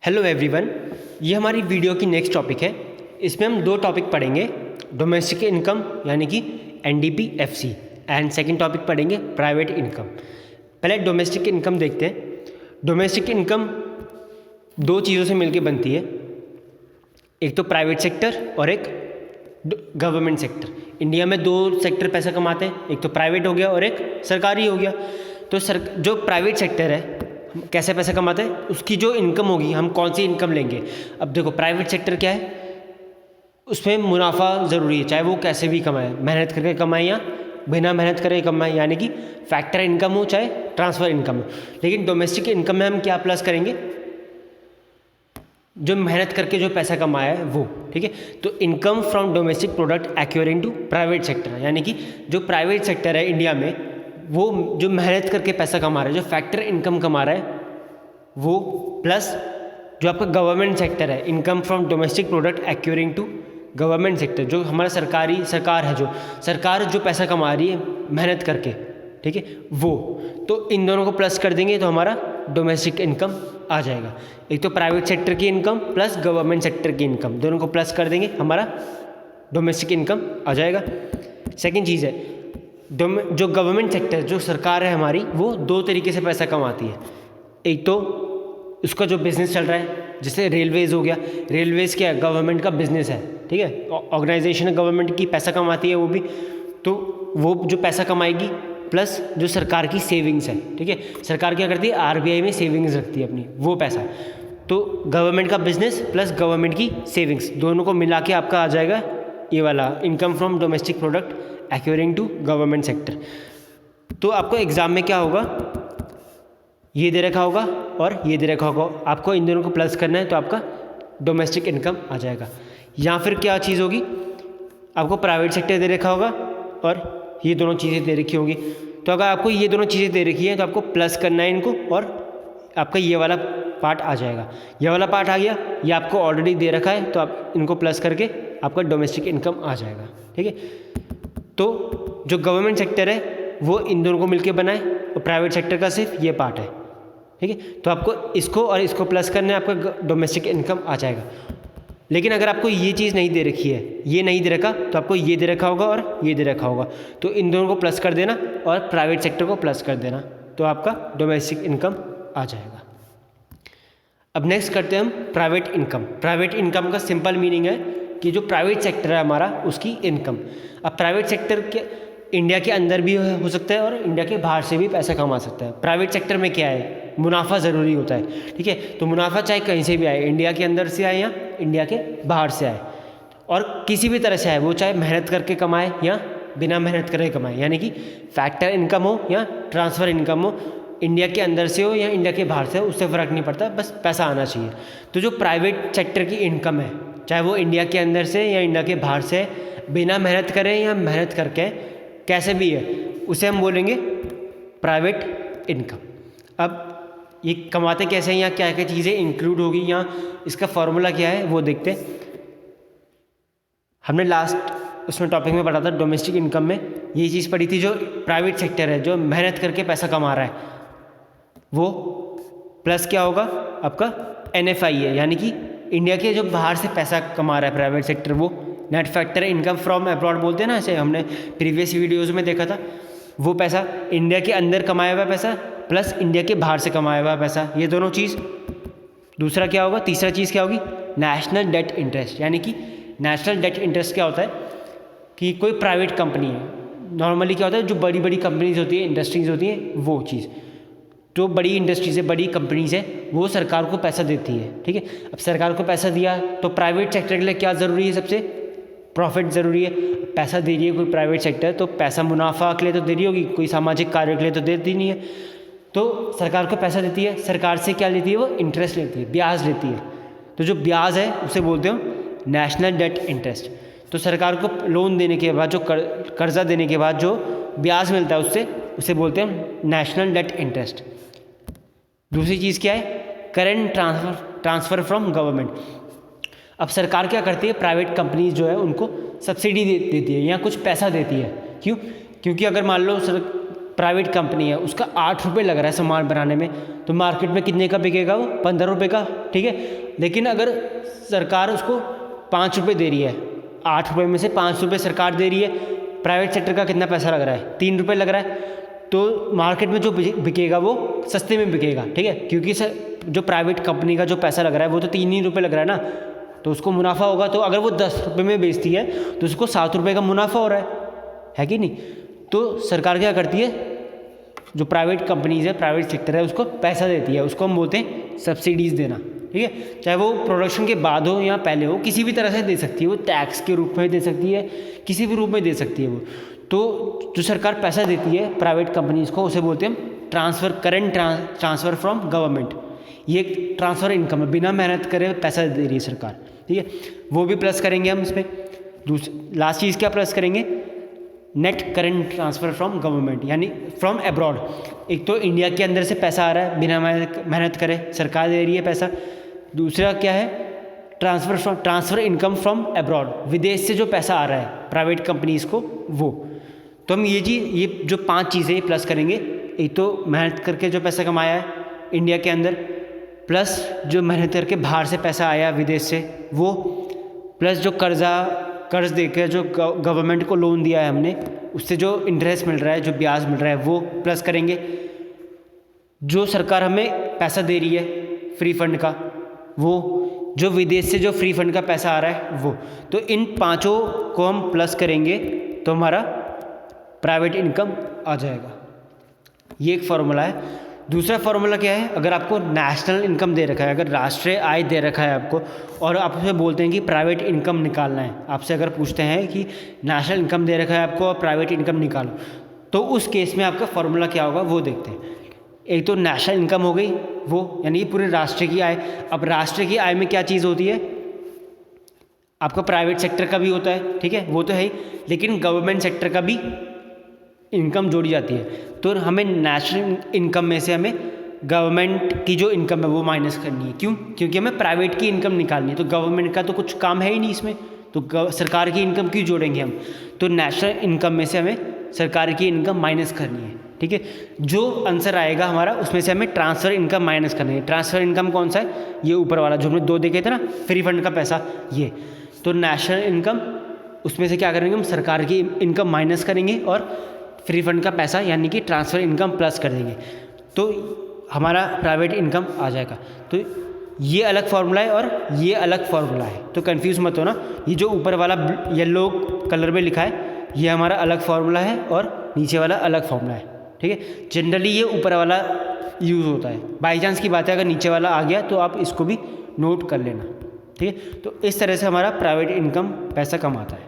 Hello everyone, ये हमारी video की नेक्स्ट टॉपिक है। इसमें हम दो टॉपिक पढ़ेंगे, डोमेस्टिक इनकम यानी कि NDP-FC एंड सेकंड टॉपिक पढ़ेंगे प्राइवेट इनकम। पहले डोमेस्टिक इनकम देखते हैं। डोमेस्टिक इनकम दो चीज़ों से मिलकर बनती है, एक तो प्राइवेट सेक्टर और एक गवर्नमेंट सेक्टर। इंडिया में दो सेक्टर पैसा कमाते हैं, एक तो प्राइवेट हो गया और एक सरकारी हो गया। तो जो प्राइवेट सेक्टर है कैसे पैसा कमाते हैं, उसकी जो इनकम होगी हम कौन सी इनकम लेंगे। अब देखो प्राइवेट सेक्टर क्या है, उसमें मुनाफा ज़रूरी है, चाहे वो कैसे भी कमाए, मेहनत करके कमाए या बिना मेहनत करे कमाए, यानी कि फैक्टर इनकम हो चाहे ट्रांसफ़र इनकम हो। लेकिन डोमेस्टिक इनकम में हम क्या प्लस करेंगे, जो मेहनत करके जो पैसा कमाया है वो, ठीक है। तो income from domestic product acquiring to private sector, यानी कि जो प्राइवेट सेक्टर है इंडिया में वो जो मेहनत करके पैसा कमा रहा है, जो फैक्टर इनकम कमा रहा है वो, प्लस जो आपका गवर्नमेंट सेक्टर है, income from domestic product acquiring to government sector, जो हमारा सरकार है, जो सरकार जो पैसा कमा रही है मेहनत करके, ठीक है वो। तो इन दोनों को प्लस कर देंगे तो हमारा डोमेस्टिक इनकम आ जाएगा। एक तो प्राइवेट सेक्टर की इनकम प्लस गवर्नमेंट सेक्टर की इनकम, दोनों को प्लस कर देंगे, हमारा डोमेस्टिक इनकम आ जाएगा। सेकेंड चीज़ है, जो गवर्नमेंट सेक्टर जो सरकार है हमारी, वो दो तरीके से पैसा कमाती है। एक तो उसका जो बिज़नेस चल रहा है, जैसे रेलवेज़ हो गया, रेलवेज़ क्या है, गवर्नमेंट का बिज़नेस है, ठीक है, ऑर्गेनाइजेशन है गवर्नमेंट की, पैसा कमाती है वो भी। तो वो जो पैसा कमाएगी प्लस जो सरकार की सेविंग्स है, ठीक है, सरकार क्या करती है, RBI में सेविंग्स रखती है अपनी, वो पैसा। तो गवर्नमेंट का बिजनेस प्लस गवर्नमेंट की सेविंग्स, दोनों को मिला के आपका आ जाएगा ये वाला income from domestic product acquiring to government sector. तो आपको एग्जाम में क्या होगा, ये दे रखा होगा और ये दे रखा होगा, आपको इन दोनों को प्लस करना है तो आपका डोमेस्टिक इनकम आ जाएगा। या फिर क्या चीज़ होगी, आपको प्राइवेट सेक्टर दे रखा होगा और ये दोनों चीज़ें दे रखी होगी। तो अगर आपको ये दोनों चीज़ें दे रखी हैं तो आपको प्लस करना है इनको, और आपका ये वाला पार्ट आ जाएगा। ये वाला पार्ट आ गया, ये आपको ऑलरेडी दे रखा है तो आप इनको प्लस करके आपका डोमेस्टिक इनकम आ जाएगा, ठीक है। तो जो गवर्नमेंट सेक्टर है वो इन दोनों को मिलकर बनाए और प्राइवेट सेक्टर का सिर्फ ये पार्ट है, ठीक है। तो आपको इसको और इसको प्लस करना है, आपका डोमेस्टिक इनकम आ जाएगा। लेकिन अगर आपको ये चीज़ नहीं दे रखी है, ये नहीं दे रखा, तो आपको ये दे रखा होगा और ये दे रखा होगा, तो इन दोनों को प्लस कर देना और प्राइवेट सेक्टर को प्लस कर देना, तो आपका डोमेस्टिक इनकम आ जाएगा। अब नेक्स्ट करते हैं हम प्राइवेट इनकम। प्राइवेट इनकम का सिंपल मीनिंग है कि जो प्राइवेट सेक्टर है हमारा उसकी इनकम। अब प्राइवेट सेक्टर के इंडिया के अंदर भी हो सकता है और इंडिया के बाहर से भी पैसा कमा सकता है। प्राइवेट सेक्टर में क्या है, मुनाफा ज़रूरी होता है, ठीक है। तो मुनाफा चाहे कहीं से भी आए, इंडिया के अंदर से आए या इंडिया के बाहर से आए, और किसी भी तरह से आए, वो चाहे मेहनत करके कमाए या बिना मेहनत करके कमाए, यानी कि फैक्टर इनकम हो या ट्रांसफ़र इनकम हो, इंडिया के अंदर से हो या इंडिया के बाहर से हो, उससे फ़र्क नहीं पड़ता, बस पैसा आना चाहिए। तो जो प्राइवेट सेक्टर की इनकम है, चाहे वो इंडिया के अंदर से या इंडिया के बाहर से, बिना मेहनत करें या मेहनत करके कैसे भी है, उसे हम बोलेंगे प्राइवेट इनकम। अब ये कमाते कैसे हैं या क्या क्या चीज़ें इंक्लूड होगी या इसका फॉर्मूला क्या है वो देखते हैं। हमने लास्ट उसमें टॉपिक में पढ़ा था, डोमेस्टिक इनकम में ये चीज़ पढ़ी थी, जो प्राइवेट सेक्टर है जो मेहनत करके पैसा कमा रहा है वो प्लस क्या होगा, आपका NFI है, यानी कि इंडिया के जो बाहर से पैसा कमा रहा है प्राइवेट सेक्टर, वो net factor income from abroad बोलते हैं ना, ऐसे हमने प्रीवियस वीडियोज़ में देखा था। वो पैसा इंडिया के अंदर कमाया हुआ पैसा प्लस इंडिया के बाहर से कमाया हुआ पैसा, ये दोनों चीज़। दूसरा क्या होगा, तीसरा चीज़ क्या होगी, नेशनल डेट इंटरेस्ट। यानी कि नेशनल डेट इंटरेस्ट क्या होता है कि कोई प्राइवेट कंपनी है, नॉर्मली क्या होता है, जो बड़ी बड़ी कंपनीज होती है, इंडस्ट्रीज़ होती हैं, वो चीज़, जो बड़ी इंडस्ट्रीज़ है, बड़ी कंपनीज़ है, वो सरकार को पैसा देती है, ठीक है। अब सरकार को पैसा दिया तो प्राइवेट सेक्टर के लिए क्या ज़रूरी है, सबसे प्रॉफिट ज़रूरी है। पैसा दे रही है कोई प्राइवेट सेक्टर, तो पैसा मुनाफा के लिए तो दे रही होगी, कोई सामाजिक कार्य के लिए तो देती नहीं है। तो सरकार को पैसा देती है, सरकार से क्या लेती है, वो इंटरेस्ट लेती है, ब्याज लेती है। तो जो ब्याज है उसे बोलते हो नेशनल डेट इंटरेस्ट। तो सरकार को लोन देने के बाद जो कर्जा देने के बाद जो ब्याज मिलता है उसे बोलते हैं नेशनल डेट इंटरेस्ट। दूसरी चीज़ क्या है, करेंट ट्रांसफ़र फ्रॉम गवर्नमेंट। अब सरकार क्या करती है, प्राइवेट कंपनीज जो है उनको सब्सिडी देती है या कुछ पैसा देती है। क्यों? क्योंकि अगर मान लो प्राइवेट कंपनी है, उसका 8 रुपये लग रहा है सामान बनाने में, तो मार्केट में कितने का बिकेगा वो? 15 रुपये का, ठीक है। लेकिन अगर सरकार उसको 5 रुपये दे रही है, 8 रुपये में से 5 रुपये सरकार दे रही है, प्राइवेट सेक्टर का कितना पैसा लग रहा है? 3 रुपये लग रहा है, तो मार्केट में जो बिकेगा वो सस्ते में बिकेगा, ठीक है। क्योंकि जो प्राइवेट कंपनी का जो पैसा लग रहा है वो तो 3 ही रुपये लग रहा है ना, तो उसको मुनाफा होगा। तो अगर वो 10 रुपये में बेचती है तो उसको 7 रुपये का मुनाफा हो रहा है कि नहीं। तो सरकार क्या करती है, जो प्राइवेट कंपनीज है, प्राइवेट सेक्टर है, उसको पैसा देती है, उसको हम बोलते हैं सब्सिडीज़ देना, ठीक है। चाहे वो प्रोडक्शन के बाद हो या पहले हो, किसी भी तरह से दे सकती है, वो टैक्स के रूप में दे सकती है, किसी भी रूप में दे सकती है वो। तो जो सरकार पैसा देती है प्राइवेट कंपनीज को, उसे बोलते हैं करंट ट्रांसफ़र फ्रॉम गवर्नमेंट। ये एक ट्रांसफ़र इनकम है, बिना मेहनत करे पैसा दे रही है सरकार, ठीक है। वो भी प्लस करेंगे हम इसमें। लास्ट चीज़ क्या प्लस करेंगे? Net current transfer from government, यानी फ्रॉम अब्रॉड। एक तो इंडिया के अंदर से पैसा आ रहा है, बिना मेहनत करे सरकार दे रही है पैसा। दूसरा क्या है? ट्रांसफ़र इनकम फ्रॉम अब्रॉड, विदेश से जो पैसा आ रहा है प्राइवेट कंपनीज़ को, वो। तो हम ये जो 5 चीज़ें प्लस करेंगे। एक तो मेहनत करके जो पैसा कमाया है इंडिया के अंदर, प्लस जो मेहनत करके बाहर से पैसा आया विदेश से वो, प्लस जो कर्ज देकर जो गवर्नमेंट को लोन दिया है हमने, उससे जो इंटरेस्ट मिल रहा है, जो ब्याज मिल रहा है, वो प्लस करेंगे। जो सरकार हमें पैसा दे रही है फ्री फंड का, वो जो विदेश से जो फ्री फंड का पैसा आ रहा है वो। तो इन 5 को हम प्लस करेंगे तो हमारा प्राइवेट इनकम आ जाएगा। ये एक फार्मूला है। दूसरा फार्मूला क्या है? अगर आपको नेशनल इनकम दे रखा है, अगर राष्ट्रीय आय दे रखा है आपको, और आपसे बोलते हैं कि प्राइवेट इनकम निकालना है, आपसे अगर पूछते हैं कि नेशनल इनकम दे रखा है आपको और प्राइवेट इनकम निकालो, तो उस केस में आपका फार्मूला क्या होगा वो देखते हैं। एक तो नेशनल इनकम हो गई वो, यानी पूरे राष्ट्र की आय। अब राष्ट्र की आय में क्या चीज़ होती है? आपका प्राइवेट सेक्टर का भी होता है, ठीक है, वो तो है ही, लेकिन गवर्नमेंट सेक्टर का भी इनकम जोड़ी जाती है। तो हमें नेशनल इनकम में से हमें गवर्नमेंट की जो इनकम है वो माइनस करनी है। क्यों? क्योंकि हमें प्राइवेट की इनकम निकालनी है, तो गवर्नमेंट का तो कुछ काम है ही नहीं इसमें, तो सरकार की इनकम क्यों जोड़ेंगे हम? तो नेशनल इनकम में से हमें सरकार की इनकम माइनस करनी है, ठीक है। जो आंसर आएगा हमारा उसमें से हमें ट्रांसफ़र इनकम माइनस करनी है। ट्रांसफ़र इनकम कौन सा है? ये ऊपर वाला जो हमने 2 देखे थे ना, फ्री फंड का पैसा, ये। तो नेशनल इनकम, उसमें से क्या करेंगे हम? सरकार की इनकम माइनस करेंगे और फ्री फंड का पैसा यानी कि ट्रांसफ़र इनकम प्लस कर देंगे, तो हमारा प्राइवेट इनकम आ जाएगा। तो ये अलग फार्मूला है और ये अलग फार्मूला है, तो कंफ्यूज मत हो ना। ये जो ऊपर वाला येलो कलर में लिखा है ये हमारा अलग फार्मूला है और नीचे वाला अलग फार्मूला है, ठीक है। जनरली ये ऊपर वाला यूज़ होता है, बाई चांस की बात है अगर नीचे वाला आ गया तो आप इसको भी नोट कर लेना, ठीक है। तो इस तरह से हमारा प्राइवेट इनकम पैसा कमाता है।